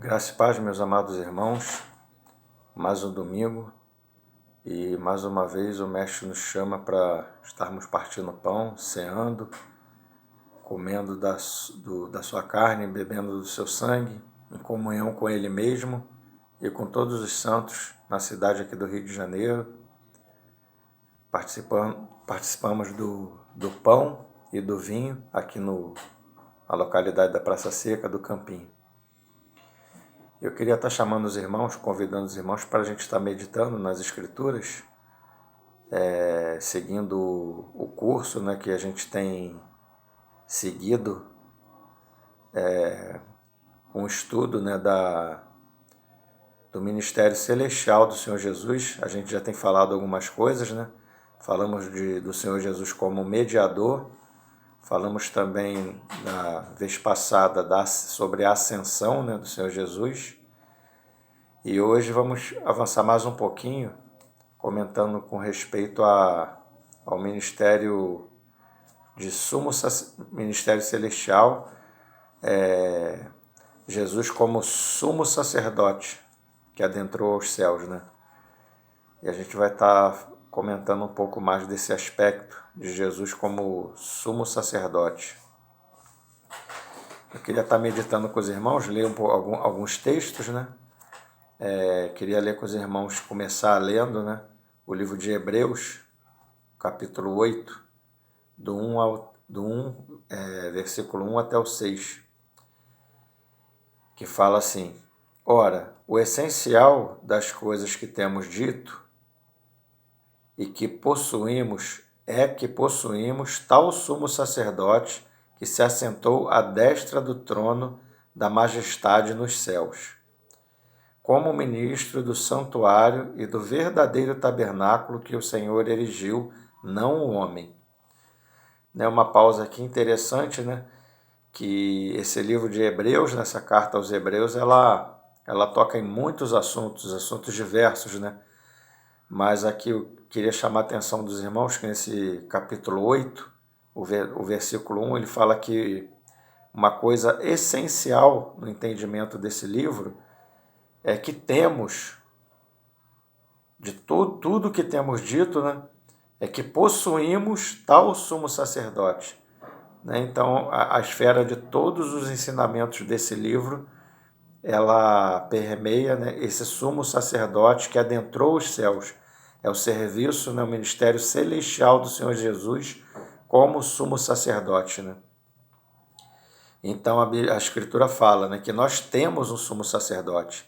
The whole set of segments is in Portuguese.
Graça e paz, meus amados irmãos, mais um domingo e mais uma vez o Mestre nos chama para estarmos partindo pão, ceando, comendo da sua carne, bebendo do seu sangue, em comunhão com Ele mesmo e com todos os santos na cidade aqui do Rio de Janeiro. Participamos do pão e do vinho aqui na localidade da Praça Seca do Campinho. Eu queria estar chamando os irmãos, convidando os irmãos para a gente estar meditando nas Escrituras, seguindo o curso que a gente tem seguido, um estudo do Ministério Celestial do Senhor Jesus. A gente já tem falado algumas coisas, Falamos do Senhor Jesus como mediador, falamos também na vez passada sobre a ascensão do Senhor Jesus. E hoje vamos avançar mais um pouquinho, comentando com respeito ao ministério ministério celestial, Jesus como sumo sacerdote que adentrou aos céus, E a gente vai estar comentando um pouco mais desse aspecto de Jesus como sumo sacerdote. Eu queria estar meditando com os irmãos, ler alguns textos, Queria ler com os irmãos, começar lendo, o livro de Hebreus, capítulo 8, versículo 1 até o 6, que fala assim: Ora, o essencial das coisas que temos dito e que possuímos é que possuímos tal sumo sacerdote que se assentou à destra do trono da majestade nos céus, como ministro do santuário e do verdadeiro tabernáculo que o Senhor erigiu, não o homem. Uma pausa aqui interessante, que esse livro de Hebreus, nessa carta aos Hebreus, ela toca em muitos assuntos diversos, Mas aqui eu queria chamar a atenção dos irmãos que nesse capítulo 8, o versículo 1, ele fala que uma coisa essencial no entendimento desse livro é que temos, de tudo que temos dito, é que possuímos tal sumo sacerdote. Então, a esfera de todos os ensinamentos desse livro, ela permeia esse sumo sacerdote que adentrou os céus. É o serviço, o ministério celestial do Senhor Jesus como sumo sacerdote. Então, a Escritura fala que nós temos um sumo sacerdote.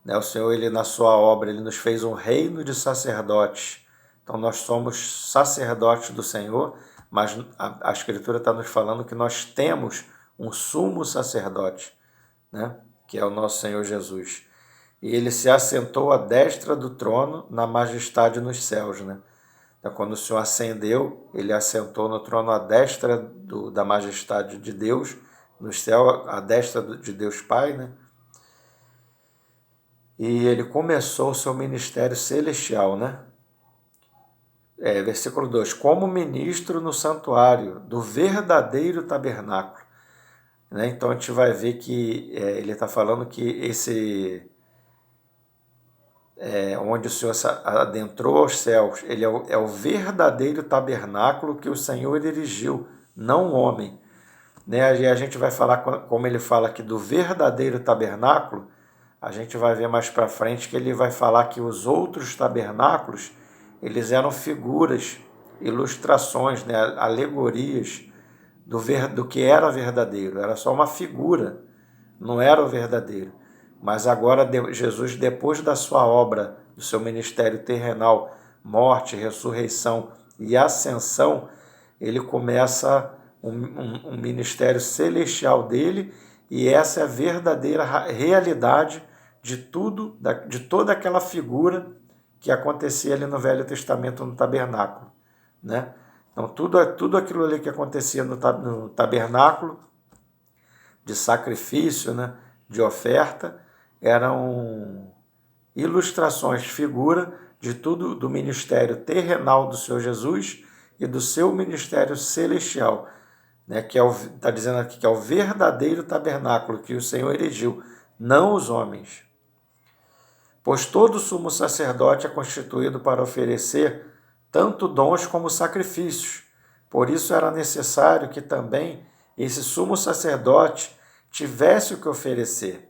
O Senhor, ele, na sua obra, ele nos fez um reino de sacerdotes. Então, nós somos sacerdotes do Senhor, mas a Escritura está nos falando que nós temos um sumo sacerdote, que é o nosso Senhor Jesus. E ele se assentou à destra do trono na majestade nos céus. Então, quando o Senhor ascendeu, ele assentou no trono à destra da majestade de Deus, no céu, à destra de Deus Pai, E ele começou o seu ministério celestial, Versículo 2, como ministro no santuário do verdadeiro tabernáculo. Então a gente vai ver que ele está falando que onde o Senhor adentrou aos céus, ele é o verdadeiro tabernáculo que o Senhor erigiu, não o homem. E a gente vai falar, como ele fala aqui do verdadeiro tabernáculo, a gente vai ver mais para frente que ele vai falar que os outros tabernáculos, eles eram figuras, ilustrações, alegorias do que era verdadeiro. Era só uma figura, não era o verdadeiro. Mas agora Jesus, depois da sua obra, do seu ministério terrenal, morte, ressurreição e ascensão, ele começa um ministério celestial dele, e essa é a verdadeira realidade de toda aquela figura que acontecia ali no Velho Testamento, no tabernáculo. Então, tudo aquilo ali que acontecia no tabernáculo, de sacrifício, de oferta, eram ilustrações, figura de tudo do ministério terrenal do Senhor Jesus e do seu ministério celestial, que está dizendo aqui que é o verdadeiro tabernáculo que o Senhor erigiu, não os homens. Pois todo sumo sacerdote é constituído para oferecer tanto dons como sacrifícios. Por isso era necessário que também esse sumo sacerdote tivesse o que oferecer.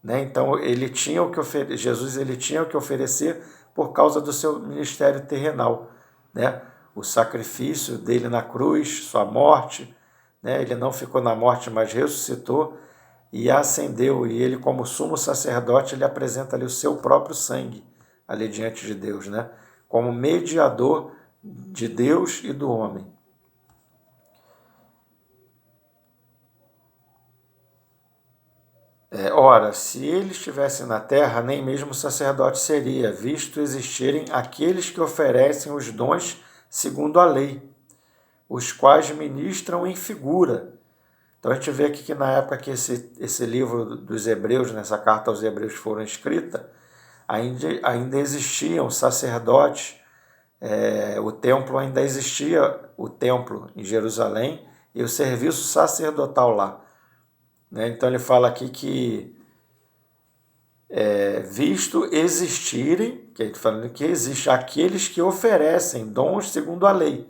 Então, Jesus ele tinha o que oferecer por causa do seu ministério terrenal. O sacrifício dele na cruz, sua morte, ele não ficou na morte, mas ressuscitou e ascendeu. E ele, como sumo sacerdote, ele apresenta ali o seu próprio sangue ali diante de Deus, como mediador de Deus e do homem. Ora, se ele estivesse na terra, nem mesmo sacerdote seria, visto existirem aqueles que oferecem os dons segundo a lei, os quais ministram em figura. Então a gente vê aqui que na época que esse livro dos Hebreus, essa carta aos Hebreus foram escrita, ainda existiam sacerdotes, o templo ainda existia, o templo em Jerusalém e o serviço sacerdotal lá. Então ele fala aqui que visto existirem, que ele está falando que existe aqueles que oferecem dons segundo a lei,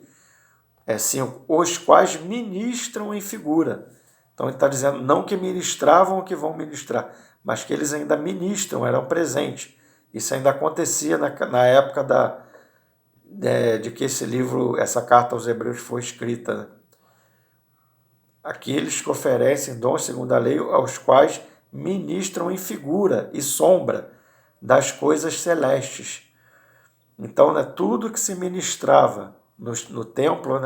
os quais ministram em figura. Então ele está dizendo não que ministravam o que vão ministrar, mas que eles ainda ministram, eram presentes. Isso ainda acontecia na época de que essa carta aos Hebreus foi escrita. Aqueles que oferecem dons segundo a lei, aos quais ministram em figura e sombra das coisas celestes. Então, tudo que se ministrava no templo,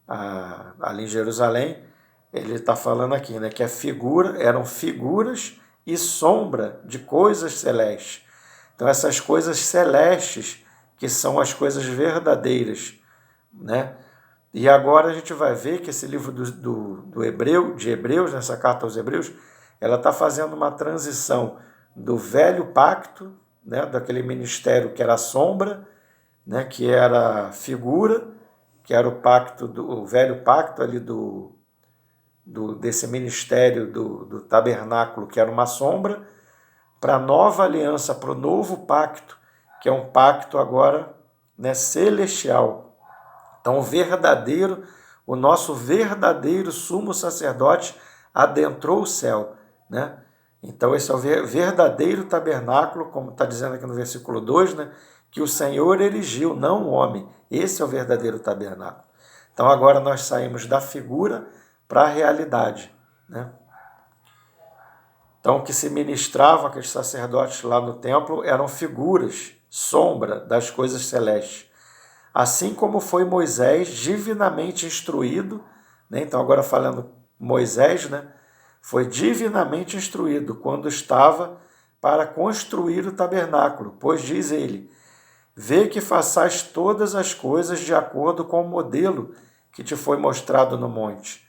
ali em Jerusalém, ele está falando aqui, que eram figuras e sombra de coisas celestes. Então, essas coisas celestes, que são as coisas verdadeiras, E agora a gente vai ver que esse livro de Hebreus, nessa carta aos Hebreus, ela está fazendo uma transição do velho pacto, daquele ministério que era sombra, que era figura, que era o velho pacto ali desse ministério do tabernáculo, que era uma sombra, para a nova aliança, para o novo pacto, que é um pacto agora celestial. Então, o nosso verdadeiro sumo sacerdote adentrou o céu. Então, esse é o verdadeiro tabernáculo, como está dizendo aqui no versículo 2, que o Senhor erigiu, não o homem. Esse é o verdadeiro tabernáculo. Então, agora nós saímos da figura para a realidade. Então, o que se ministravam aqueles sacerdotes lá no templo eram figuras, sombra das coisas celestes. Assim como foi Moisés divinamente instruído, então agora falando Moisés, foi divinamente instruído quando estava para construir o tabernáculo, pois diz ele, vê que façais todas as coisas de acordo com o modelo que te foi mostrado no monte.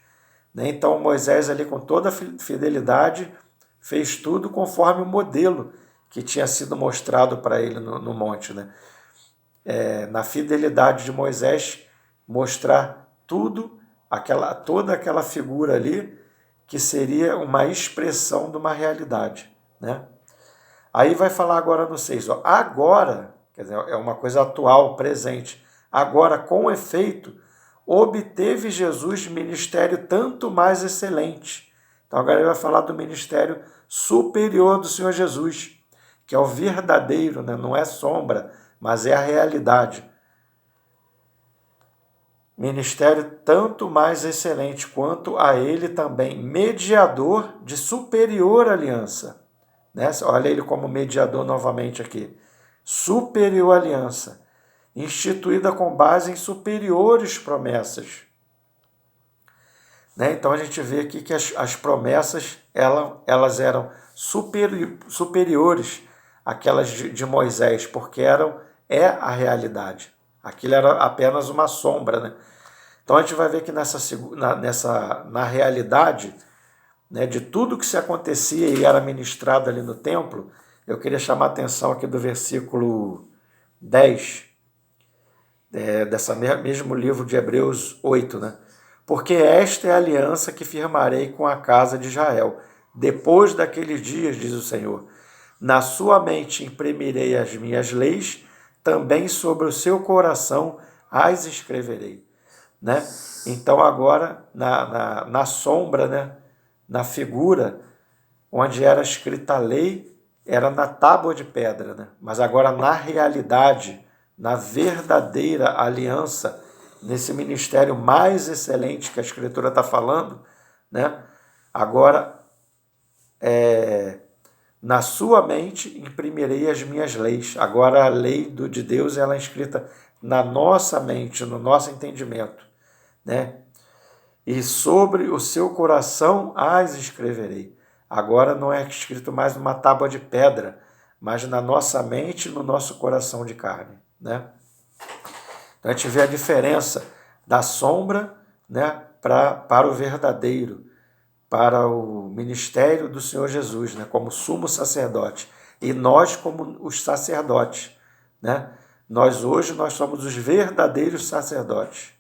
Então Moisés ali com toda a fidelidade fez tudo conforme o modelo que tinha sido mostrado para ele no monte, na fidelidade de Moisés, mostrar toda aquela figura ali, que seria uma expressão de uma realidade. Aí vai falar agora no 6, agora, quer dizer, é uma coisa atual, presente, agora com efeito, obteve Jesus ministério tanto mais excelente. Então agora ele vai falar do ministério superior do Senhor Jesus, que é o verdadeiro, não é sombra, mas é a realidade. Ministério tanto mais excelente quanto a ele também, mediador de superior aliança. Olha ele como mediador novamente aqui. Superior aliança, instituída com base em superiores promessas. Então a gente vê aqui que as promessas elas eram superiores àquelas de Moisés, porque é a realidade. Aquilo era apenas uma sombra. Então a gente vai ver que na realidade, de tudo que se acontecia e era ministrado ali no templo, eu queria chamar a atenção aqui do versículo 10, desse mesmo livro de Hebreus 8, porque esta é a aliança que firmarei com a casa de Israel Depois daqueles dias, diz o Senhor, na sua mente imprimirei as minhas leis, também sobre o seu coração as escreverei. Né? Então agora, na sombra, né? Na figura, onde era escrita a lei, era na tábua de pedra. Né? Mas agora na realidade, na verdadeira aliança, nesse ministério mais excelente que a Escritura está falando, né? Agora, na sua mente imprimirei as minhas leis. Agora a lei de Deus ela é escrita na nossa mente, no nosso entendimento. Né? E sobre o seu coração as escreverei. Agora não é escrito mais numa tábua de pedra, mas na nossa mente e no nosso coração de carne. Né? Então a gente vê a diferença da sombra, né, para o verdadeiro, para o ministério do Senhor Jesus, né, como sumo sacerdote. E nós como os sacerdotes. Né? Nós somos os verdadeiros sacerdotes.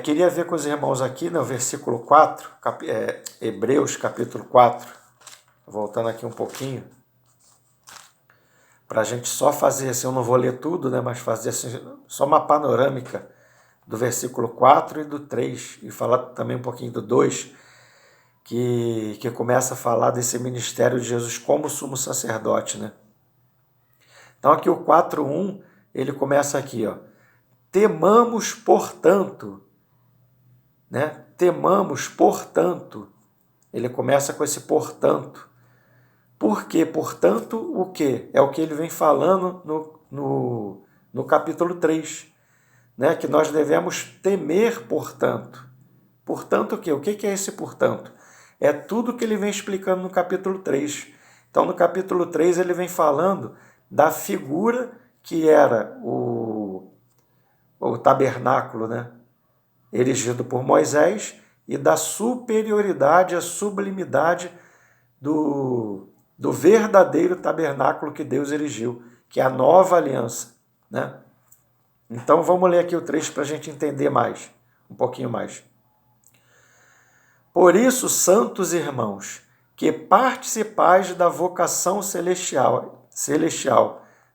Queria ver com os irmãos aqui no versículo 4, Hebreus capítulo 4, voltando aqui um pouquinho, para a gente só fazer assim, eu não vou ler tudo, né, mas fazer assim, só uma panorâmica do versículo 4 e do 3, e falar também um pouquinho do 2, que começa a falar desse ministério de Jesus como sumo sacerdote. Né? Então aqui o 4:1, ele começa aqui, ó, temamos, portanto, né? Temamos, portanto. Ele começa com esse portanto. Por quê? Portanto, o quê? É o que ele vem falando no capítulo 3. Né? Que nós devemos temer, portanto. Portanto, o quê? O que é esse portanto? É tudo que ele vem explicando no capítulo 3. Então, no capítulo 3, ele vem falando da figura que era o tabernáculo, né? Erigido por Moisés, e da superioridade, a sublimidade do verdadeiro tabernáculo que Deus erigiu, que é a nova aliança. Né? Então vamos ler aqui o 3 para a gente entender mais, um pouquinho mais. Por isso, santos irmãos, que participais da vocação celestial,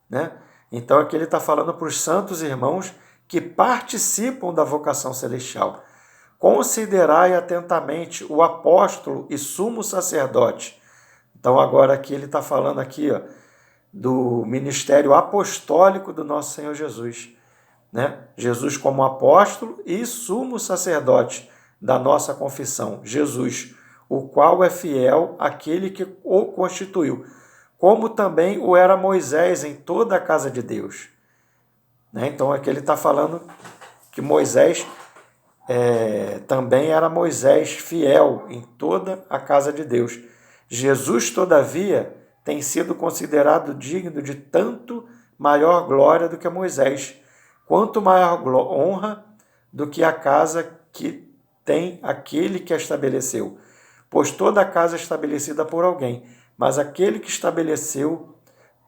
né? Então aqui ele está falando para os santos irmãos que participam da vocação celestial. Considerai atentamente o apóstolo e sumo sacerdote. Então agora aqui ele está falando aqui, ó, do ministério apostólico do nosso Senhor Jesus. Né? Jesus como apóstolo e sumo sacerdote da nossa confissão. Jesus, o qual é fiel àquele que o constituiu, como também o era Moisés em toda a casa de Deus. Né? Então aqui ele está falando que Moisés também era Moisés fiel em toda a casa de Deus. Jesus, todavia, tem sido considerado digno de tanto maior glória do que Moisés, quanto maior honra do que a casa que tem aquele que a estabeleceu. Pois toda a casa é estabelecida por alguém, mas aquele que estabeleceu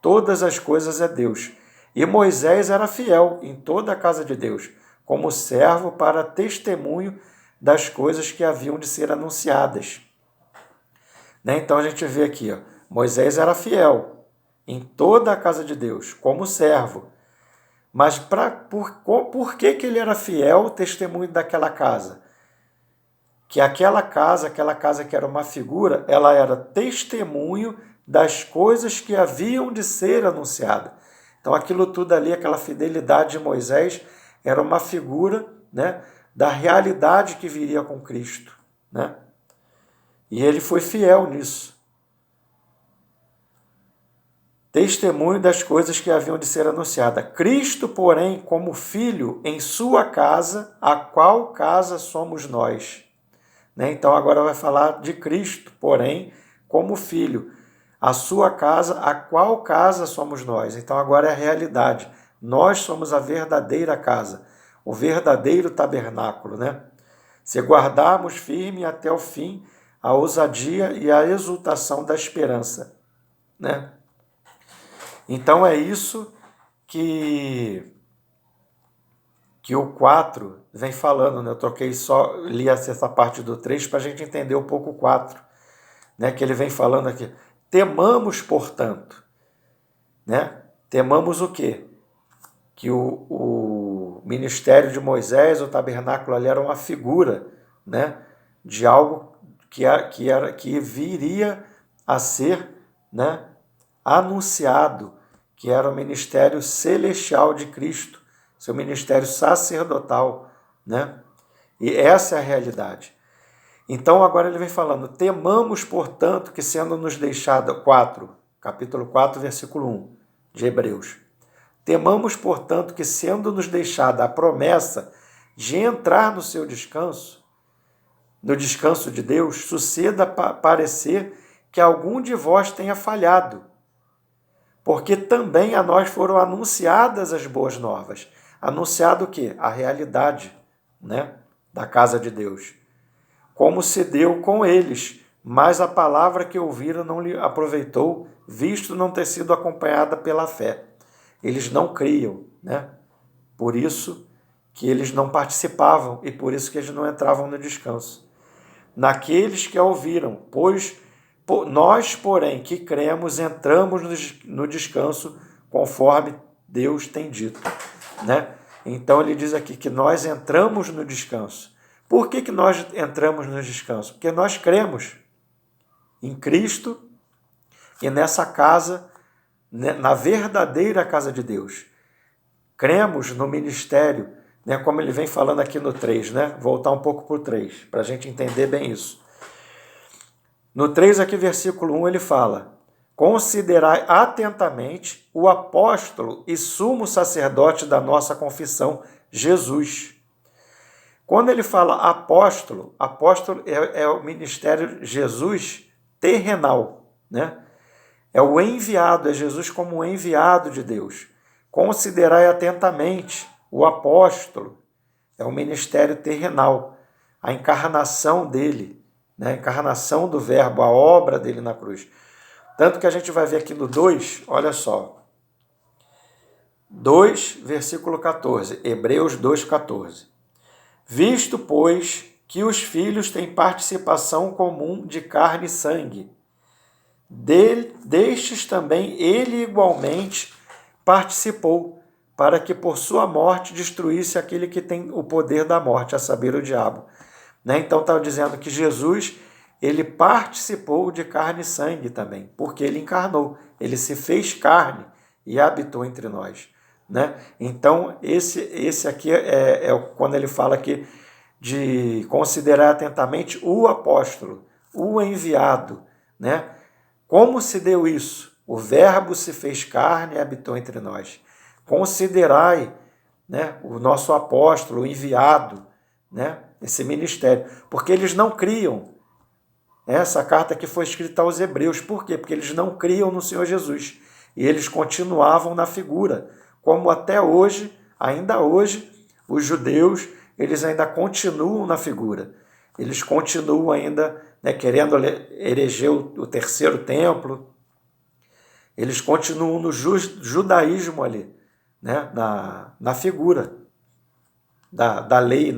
todas as coisas é Deus. E Moisés era fiel em toda a casa de Deus, como servo para testemunho das coisas que haviam de ser anunciadas. Né? Então a gente vê aqui, ó, Moisés era fiel em toda a casa de Deus, como servo. Mas por que ele era fiel, testemunho daquela casa? Que aquela casa que era uma figura, ela era testemunho das coisas que haviam de ser anunciadas. Então aquilo tudo ali, aquela fidelidade de Moisés, era uma figura, né, da realidade que viria com Cristo. Né? E ele foi fiel nisso. Testemunho das coisas que haviam de ser anunciadas. Cristo, porém, como filho em sua casa, a qual casa somos nós. Né? Então agora vai falar de Cristo, porém, como filho. A sua casa, a qual casa somos nós. Então agora é a realidade. Nós somos a verdadeira casa, o verdadeiro tabernáculo. Né? Se guardarmos firme até o fim a ousadia e a exultação da esperança. Né? Então é isso que que o 4 vem falando, né? Eu troquei só, li essa parte do 3 para a gente entender um pouco o 4, né? Que ele vem falando aqui. Temamos, portanto, né? Temamos o quê? Que o ministério de Moisés, o tabernáculo ali, era uma figura, né? De algo que viria a ser, né? Anunciado, que era o ministério celestial de Cristo, seu ministério sacerdotal, né? E essa é a realidade. Então agora ele vem falando, temamos, portanto, que sendo nos deixada, capítulo 4, versículo 1 de Hebreus. Temamos, portanto, que sendo nos deixada a promessa de entrar no seu descanso, no descanso de Deus, suceda parecer que algum de vós tenha falhado, porque também a nós foram anunciadas as boas novas. Anunciado o quê? A realidade, né, da casa de Deus. Como se deu com eles, mas a palavra que ouviram não lhe aproveitou, visto não ter sido acompanhada pela fé. Eles não criam, né? Por isso que eles não participavam e por isso que eles não entravam no descanso. Naqueles que a ouviram, pois nós, porém, que cremos, entramos no descanso conforme Deus tem dito, né? Então ele diz aqui que nós entramos no descanso. Por que nós entramos no descanso? Porque nós cremos em Cristo e nessa casa, na verdadeira casa de Deus. Cremos no ministério, né, como ele vem falando aqui no 3, né? Voltar um pouco para o 3, para a gente entender bem isso. No 3, aqui, versículo 1, ele fala: considerai atentamente o apóstolo e sumo sacerdote da nossa confissão, Jesus. Quando ele fala apóstolo, apóstolo é o ministério Jesus terrenal, né? É o enviado, é Jesus como o enviado de Deus. Considerai atentamente o apóstolo, é o ministério terrenal, a encarnação dele, né? A encarnação do verbo, a obra dele na cruz. Tanto que a gente vai ver aqui no 2, olha só, 2, versículo 14, Hebreus 2, 14. Visto, pois, que os filhos têm participação comum de carne e sangue, destes também ele igualmente participou, para que por sua morte destruísse aquele que tem o poder da morte, a saber, o diabo. Né? Então está dizendo que Jesus, ele participou de carne e sangue também, porque ele encarnou, ele se fez carne e habitou entre nós. Né? Então esse aqui é quando ele fala aqui de considerar atentamente o apóstolo, o enviado, né? Como se deu isso? O verbo se fez carne e habitou entre nós. Considerai, né, o nosso apóstolo, o enviado, né, esse ministério, porque eles não criam. Essa carta aqui foi escrita aos hebreus. Por quê? Porque eles não criam no Senhor Jesus. E eles continuavam na figura, como até hoje, ainda hoje, os judeus, eles ainda continuam na figura. Eles continuam ainda, né, querendo erigir o terceiro templo. Eles continuam no judaísmo ali, né, na figura da lei,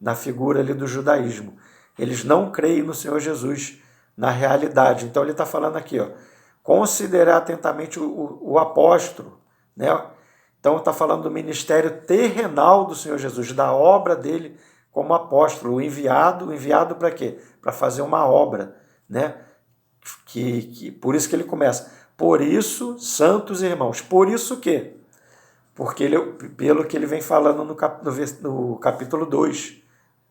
na figura ali do judaísmo. Eles não creem no Senhor Jesus, na realidade. Então ele está falando aqui, ó, considerar atentamente o apóstolo, né? Então está falando do ministério terrenal do Senhor Jesus, da obra dele como apóstolo, o enviado para quê? Para fazer uma obra, né? Por isso que ele começa. Por isso, santos irmãos, por isso o quê? Porque pelo que ele vem falando no capítulo 2,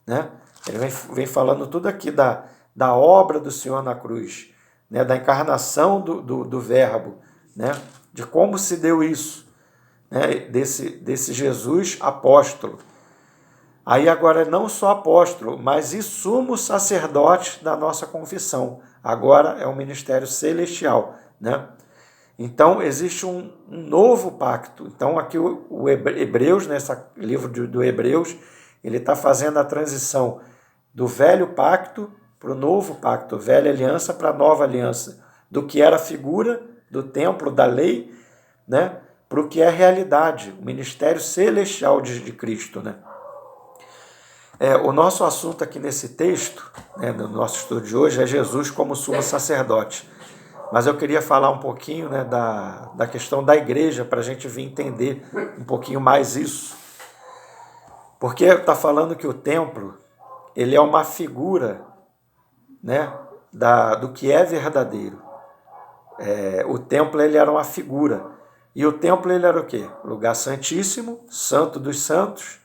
né? Ele vem falando tudo aqui da obra do Senhor na cruz, né? Da encarnação do verbo, né? De como se deu isso, né? Desse Jesus apóstolo. Aí agora não só apóstolo, mas e sumo sacerdote da nossa confissão. Agora é um ministério celestial, né? Então existe um novo pacto. Então aqui o Hebreus, nesse livro do Hebreus, ele está fazendo a transição do velho pacto para o novo pacto, velha aliança para a nova aliança, do que era a figura do templo, da lei, né? para o que é realidade, o ministério celestial de Cristo, né? O nosso assunto aqui nesse texto, né, no nosso estudo de hoje, é Jesus como sumo sacerdote. Mas eu queria falar um pouquinho, né, da questão da igreja, para a gente vir entender um pouquinho mais isso. Porque está falando que o templo, ele é uma figura, né, do que é verdadeiro. O templo, ele era uma figura. E o templo, ele era o quê? Lugar santíssimo, santo dos santos,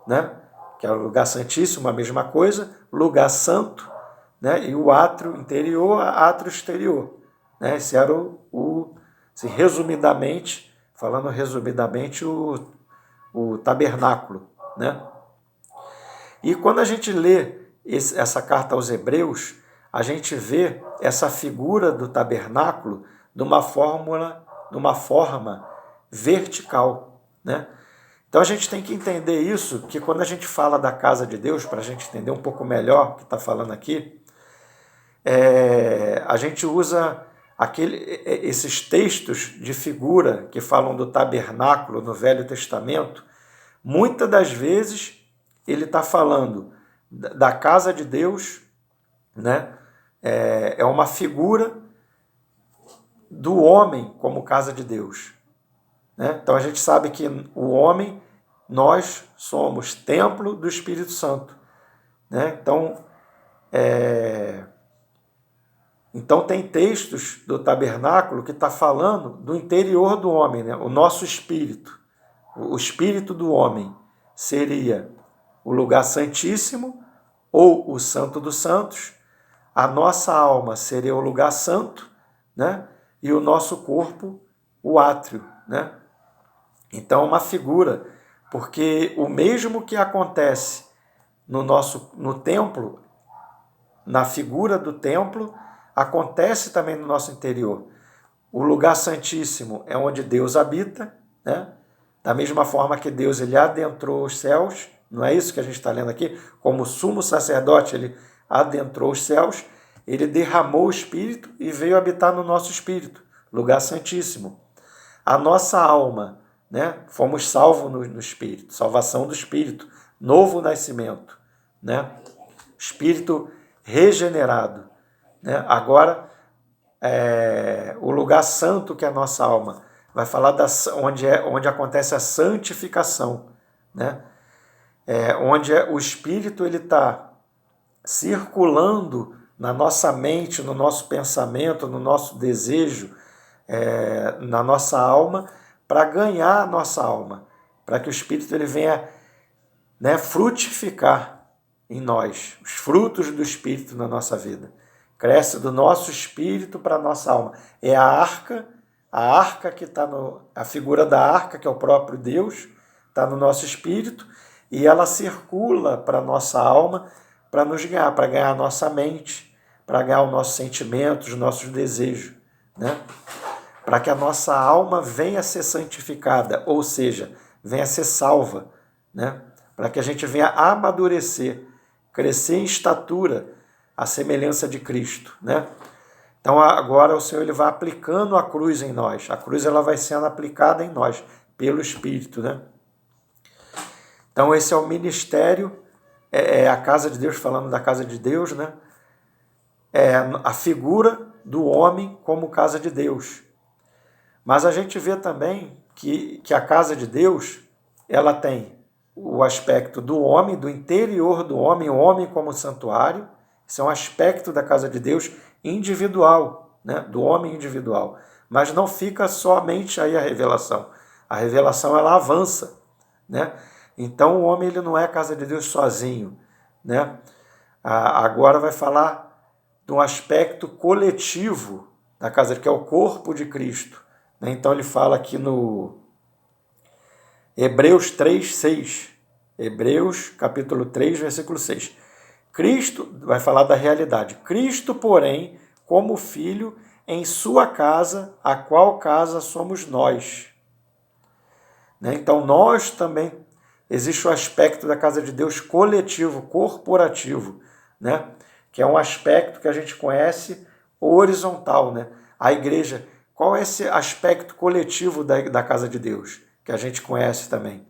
né? Que é o lugar santíssimo, a mesma coisa, lugar santo, né? E o átrio interior, átrio exterior. Né? Esse era assim, falando resumidamente, o tabernáculo. Né? E quando a gente lê essa carta aos Hebreus, a gente vê essa figura do tabernáculo de uma forma vertical, né? Então a gente tem que entender isso, que quando a gente fala da casa de Deus, para a gente entender um pouco melhor o que está falando aqui, a gente usa esses textos de figura que falam do tabernáculo no Velho Testamento. Muitas das vezes ele está falando da casa de Deus, né? É uma figura do homem como casa de Deus. Né? Então a gente sabe que o homem, nós somos templo do Espírito Santo. Né? Então tem textos do tabernáculo que está falando do interior do homem, né? O nosso espírito. O espírito do homem seria o lugar santíssimo ou o santo dos santos. A nossa alma seria o lugar santo, né? E o nosso corpo, o átrio. Né? Então, uma figura, porque o mesmo que acontece no templo, na figura do templo, acontece também no nosso interior. O lugar santíssimo é onde Deus habita, né? Da mesma forma que Deus ele adentrou os céus, não é isso que a gente está lendo aqui? Como sumo sacerdote, ele adentrou os céus, ele derramou o Espírito e veio habitar no nosso espírito, lugar santíssimo. A nossa alma, né? Fomos salvos no Espírito, salvação do Espírito, novo nascimento, né? Espírito regenerado. Né? Agora, o lugar santo que é a nossa alma, vai falar onde acontece a santificação, né? Onde o Espírito está circulando na nossa mente, no nosso pensamento, no nosso desejo, na nossa alma, para ganhar a nossa alma, para que o Espírito ele venha, né, frutificar em nós, os frutos do Espírito na nossa vida. Cresce do nosso espírito para a nossa alma. É a arca que está a figura da arca, que é o próprio Deus, está no nosso espírito, e ela circula para a nossa alma para nos ganhar, para ganhar a nossa mente, para ganhar os nossos sentimentos, os nossos desejos, né? Para que a nossa alma venha a ser santificada, ou seja, venha a ser salva, né? Para que a gente venha a amadurecer, crescer em estatura, a semelhança de Cristo, né? Então agora o Senhor ele vai aplicando a cruz em nós. A cruz ela vai sendo aplicada em nós pelo Espírito, né? Então esse é o ministério, é a casa de Deus, falando da casa de Deus, né? É a figura do homem como casa de Deus. Mas a gente vê também que a casa de Deus, ela tem o aspecto do homem, do interior do homem, o homem como santuário. Isso é um aspecto da casa de Deus individual, né? Do homem individual. Mas não fica somente aí a revelação. A revelação ela avança, né? Então o homem ele não é casa de Deus sozinho, né? Agora vai falar de um aspecto coletivo da casa, que é o corpo de Cristo. Né? Então ele fala aqui no Hebreus 3:6. Hebreus capítulo 3, versículo 6. Cristo, vai falar da realidade. Cristo, porém, como filho, em sua casa, a qual casa somos nós. Né? Então, nós também, existe o aspecto da casa de Deus coletivo, corporativo, né? Que é um aspecto que a gente conhece horizontal. Né? A igreja, qual é esse aspecto coletivo da casa de Deus, que a gente conhece também?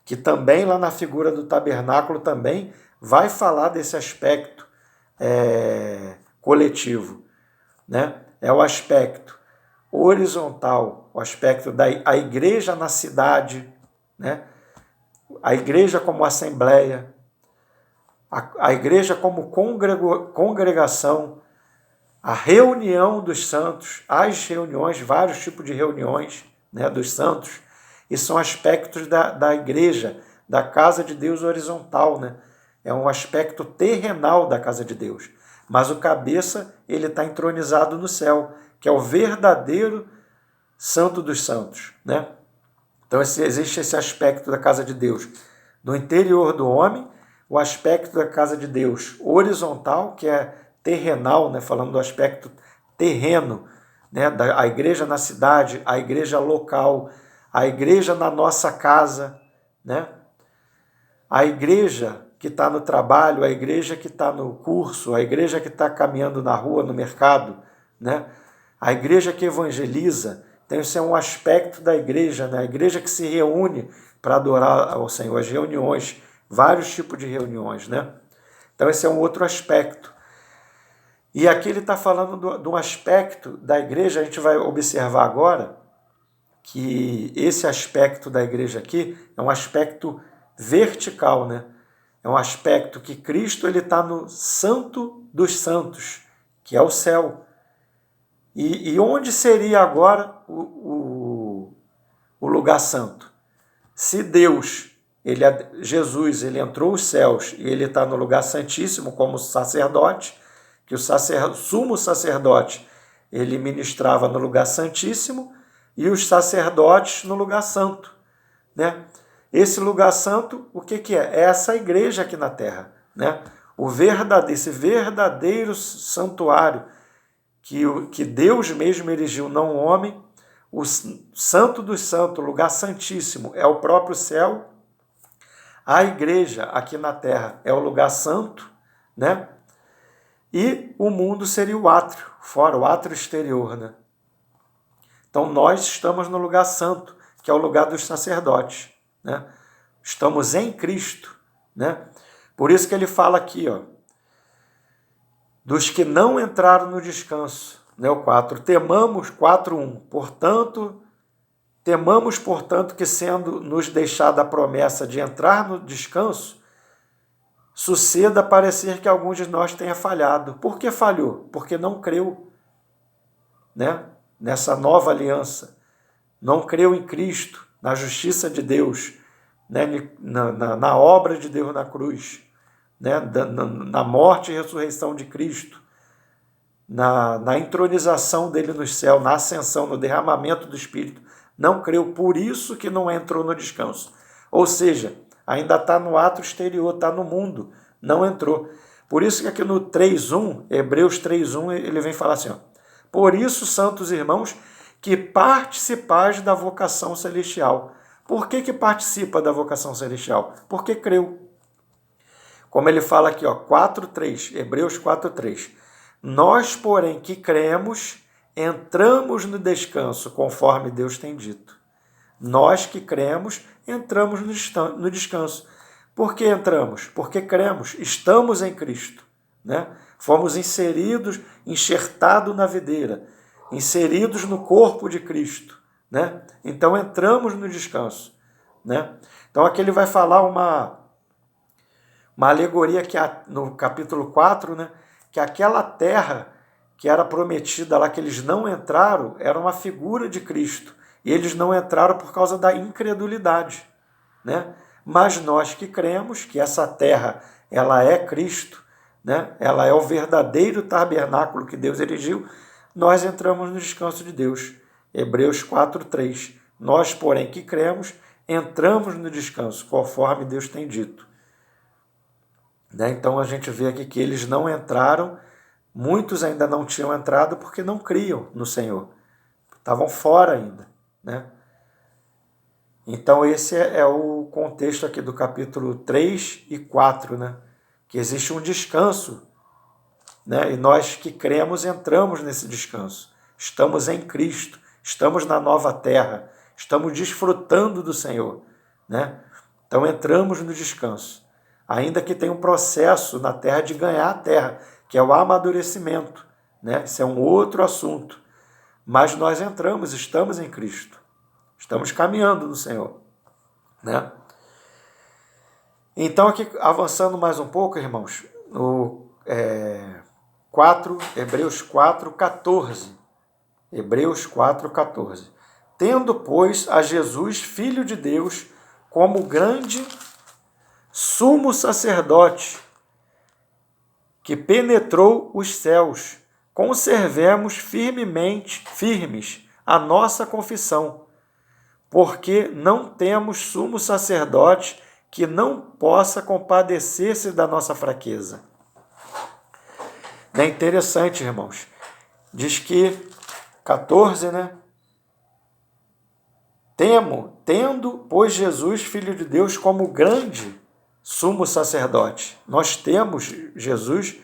Que também lá na figura do tabernáculo também vai falar desse aspecto coletivo, né? É o aspecto horizontal, o aspecto da igreja na cidade, né? A igreja como assembleia, a igreja como congregação, a reunião dos santos, as reuniões, vários tipos de reuniões, né, dos santos, e são aspectos da igreja, da casa de Deus horizontal, né? É um aspecto terrenal da casa de Deus. Mas o cabeça, ele está entronizado no céu, que é o verdadeiro santo dos santos, né? Então existe esse aspecto da casa de Deus no interior do homem, o aspecto da casa de Deus horizontal, que é terrenal, né? Falando do aspecto terreno, né? A igreja na cidade, a igreja local, a igreja na nossa casa, né? A igreja que está no trabalho, a igreja que está no curso, a igreja que está caminhando na rua, no mercado, né? A igreja que evangeliza. Então, isso é um aspecto da igreja, né? A igreja que se reúne para adorar ao Senhor, as reuniões, vários tipos de reuniões, né? Então, esse é um outro aspecto. E aqui ele está falando de um aspecto da igreja, a gente vai observar agora que esse aspecto da igreja aqui é um aspecto vertical, né? É um aspecto que Cristo ele está no santo dos santos, que é o céu. E onde seria agora o lugar santo? Se Deus, Jesus, ele entrou os céus e ele está no lugar santíssimo como sacerdote, que o sumo sacerdote ele ministrava no lugar santíssimo e os sacerdotes no lugar santo, né? Esse lugar santo, o que é? É essa igreja aqui na terra, né? Esse verdadeiro santuário que Deus mesmo erigiu, não o homem, o santo dos santos, o lugar santíssimo, é o próprio céu. A igreja aqui na terra é o lugar santo, né? E o mundo seria o átrio, fora o átrio exterior, né? Então nós estamos no lugar santo, que é o lugar dos sacerdotes, né? Estamos em Cristo, né? Por isso que ele fala aqui, ó, dos que não entraram no descanso, né? O 4, temamos, 4:1, temamos, portanto, que sendo nos deixada a promessa de entrar no descanso, suceda parecer que alguns de nós tenha falhado. Por que falhou? Porque não creu, né? Nessa nova aliança, não creu em Cristo, na justiça de Deus, né? na obra de Deus na cruz, né? na morte e ressurreição de Cristo, na entronização dele no céu, na ascensão, no derramamento do Espírito. Não creu, por isso que não entrou no descanso. Ou seja, ainda está no ato exterior, está no mundo, não entrou. Por isso que aqui no 3:1, Hebreus 3:1, ele vem falar assim, ó, por isso, santos irmãos, que participais da vocação celestial. Por que participa da vocação celestial? Porque creu. Como ele fala aqui, ó, 4:3, Hebreus 4:3. Nós, porém, que cremos, entramos no descanso, conforme Deus tem dito. Nós que cremos, entramos no descanso. Por que entramos? Porque cremos, estamos em Cristo, né? Fomos inseridos, enxertados na videira, inseridos no corpo de Cristo, né? Então entramos no descanso, né? Então aqui ele vai falar uma alegoria que no capítulo 4, né? Que aquela terra que era prometida lá, que eles não entraram, era uma figura de Cristo. E eles não entraram por causa da incredulidade, né? Mas nós que cremos que essa terra, ela é Cristo, né? Ela é o verdadeiro tabernáculo que Deus erigiu, nós entramos no descanso de Deus. Hebreus 4:3. Nós, porém, que cremos, entramos no descanso, conforme Deus tem dito. Né? Então a gente vê aqui que eles não entraram, muitos ainda não tinham entrado porque não criam no Senhor. Estavam fora ainda, né? Então esse é o contexto aqui do capítulo 3 e 4, né? Que existe um descanso, né? E nós que cremos entramos nesse descanso. estamos em Cristo, estamos na nova terra, estamos desfrutando do Senhor, né? Então entramos no descanso, ainda que tenha um processo na terra de ganhar a terra, que é o amadurecimento, né? Isso é um outro assunto, mas nós entramos, estamos em Cristo, estamos caminhando no Senhor, né? Então aqui avançando mais um pouco, irmãos, no Hebreus 4:14. Hebreus 4:14. Tendo, pois, a Jesus, Filho de Deus, como grande sumo sacerdote, que penetrou os céus, conservemos firmes a nossa confissão, porque não temos sumo sacerdote que não possa compadecer-se da nossa fraqueza. É interessante, irmãos. Diz que 14, né? Tendo, pois, Jesus, Filho de Deus, como grande sumo sacerdote. Nós temos Jesus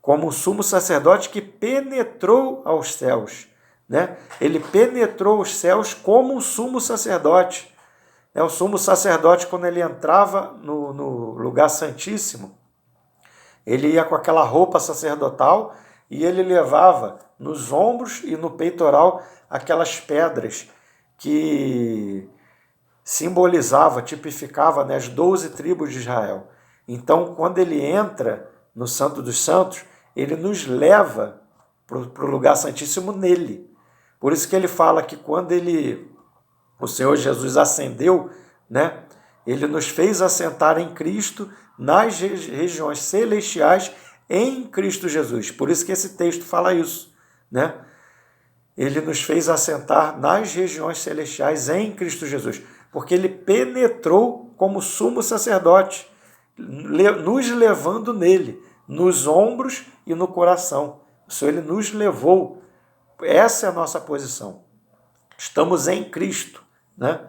como sumo sacerdote que penetrou aos céus, né? Ele penetrou os céus como um sumo sacerdote. O sumo sacerdote, quando ele entrava no lugar santíssimo, ele ia com aquela roupa sacerdotal e ele levava nos ombros e no peitoral aquelas pedras que simbolizava, tipificava, né, as 12 tribos de Israel. Então, quando ele entra no Santo dos Santos, ele nos leva para o lugar santíssimo nele. Por isso que ele fala que quando o Senhor Jesus ascendeu, né, ele nos fez assentar em Cristo nas regiões celestiais em Cristo Jesus. Por isso que esse texto fala isso, né? Ele nos fez assentar nas regiões celestiais em Cristo Jesus, porque ele penetrou como sumo sacerdote, nos levando nele, nos ombros e no coração. O Senhor, ele nos levou. Essa é a nossa posição. Estamos em Cristo, né?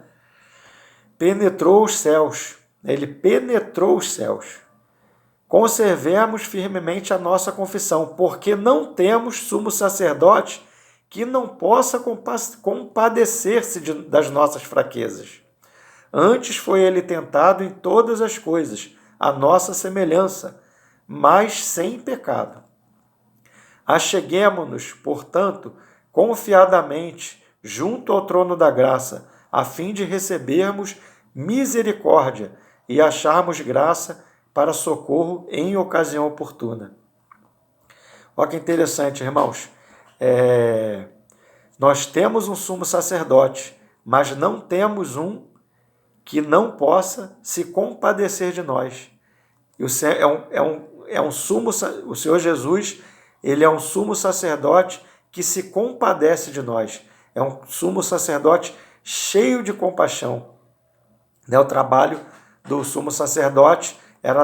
Penetrou os céus. Ele penetrou os céus. Conservemos firmemente a nossa confissão, porque não temos sumo sacerdote que não possa compadecer-se das nossas fraquezas. Antes foi ele tentado em todas as coisas, a nossa semelhança, mas sem pecado. Acheguemo-nos, portanto, confiadamente junto ao trono da graça, a fim de recebermos misericórdia e acharmos graça para socorro em ocasião oportuna. Olha que interessante, irmãos. Nós temos um sumo sacerdote, mas não temos um que não possa se compadecer de nós. O Senhor Jesus, ele é um sumo sacerdote que se compadece de nós. É um sumo sacerdote cheio de compaixão. O trabalho do sumo sacerdote era